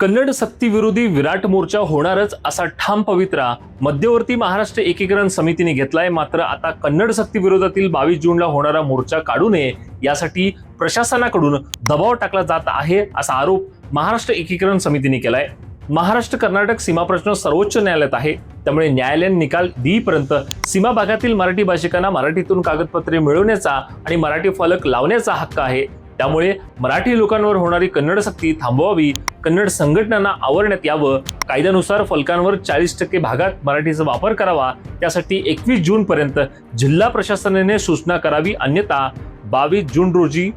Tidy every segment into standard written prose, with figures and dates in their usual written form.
कन्नड सक्तीविरोधी विराट मोर्चा होणारच असा ठाम पवित्रा मध्यवर्ती महाराष्ट्र एकीकरण समितीने घेतलाय। मात्र आता कन्नड सक्ती विरोधातील 22 जूनला होणारा मोर्चा काढू नये यासाठी प्रशासनाकडून दबाव टाकला जात आहे असा आरोप महाराष्ट्र एकीकरण समितीने केलाय। महाराष्ट्र कर्नाटक सीमा प्रश्न सर्वोच्च न्यायालयात आहे, त्यामुळे न्यायालयाने निकाल देईपर्यंत सीमा भागातील मराठी भाषिकांना मराठीतून कागदपत्रे मिळवण्याचा आणि मराठी फलक लावण्याचा हक्क आहे। त्यामुळे मराठी लोकांवर होणारी कन्नड सक्ती थांबवावी, कन्नड संघटनांना आवरण्यात यावं, कायद्यानुसार फलकांवर 40% भागात मराठीचा वापर करावा, त्यासाठी 21 जून पर्यंत जिल्हा प्रशासनाने सूचना करावी, अन्यथा 22 जून रोजी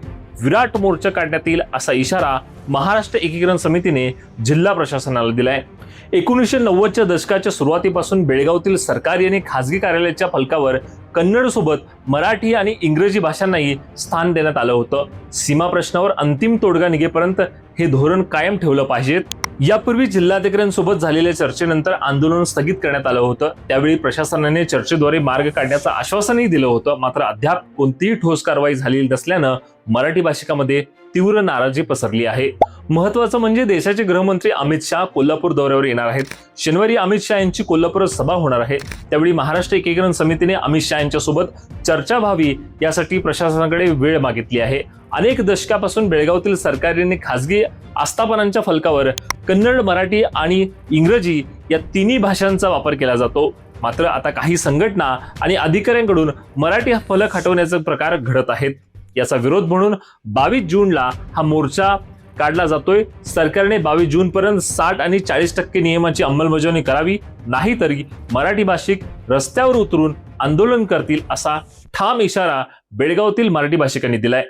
विराट मोर्चा काढण्यात येईल असा इशारा महाराष्ट्र एकीकरण समितीने जिल्हा प्रशासनाला दिलाय। 1990च्या दशकाच्या सुरुवातीपासून बेळगावतील सरकारी आणि खासगी कार्यालयाच्या फलकावर कन्नड सोबत मराठी आणि इंग्रजी भाषांनाही स्थान देण्यात आलं होतं। सीमा प्रश्नावर अंतिम तोडगा निघेपर्यंत हे धोरण कायम ठेवलं पाहिजे। यापूर्वी जिल्हाधिकाऱ्यांसोबत झालेल्या चर्चेनंतर आंदोलन स्थगित करण्यात आलं होतं। त्यावेळी प्रशासनाने चर्चेद्वारे मार्ग काढण्याचं आश्वासनही दिलं होतं, मात्र अद्याप कोणतीही ठोस कारवाई झालेली नसल्यानं मराठी भाषिकांमध्ये तीव्र नाराजी पसरली आहे। महत्त्वाचं म्हणजे देशाचे गृहमंत्री अमित शाह कोल्हापूर दौऱ्यावर येणार आहेत। शनिवारी अमित शाह यांची कोल्हापूरात सभा होणार आहे। त्यावेळी महाराष्ट्र एकीकरण समितीने अमित शाह यांच्यासोबत चर्चा व्हावी यासाठी प्रशासनाकडे वेळ मागितली आहे। अनेक दशकापासून बेळगावतील सरकारी आणि खासगी आस्थापनांच्या फलकावर कन्नड, मराठी आणि इंग्रजी या तिन्ही भाषांचा वापर केला जातो। मात्र आता काही संघटना आणि अधिकाऱ्यांकडून मराठी फलक हटवण्याचे प्रकार घडत आहेत। याचा विरोध म्हणून 22 जूनला हा मोर्चा काढला जातोय। सरकारने 22 जून पर्यंत 60 आणि 40% नियमाची अंमलबजावणी करावी, नाहीतरी मराठी भाषिक रस्त्यावर उतरून आंदोलन करतील असा ठाम इशारा बेळगावतील मराठी भाषिकांनी दिलाय।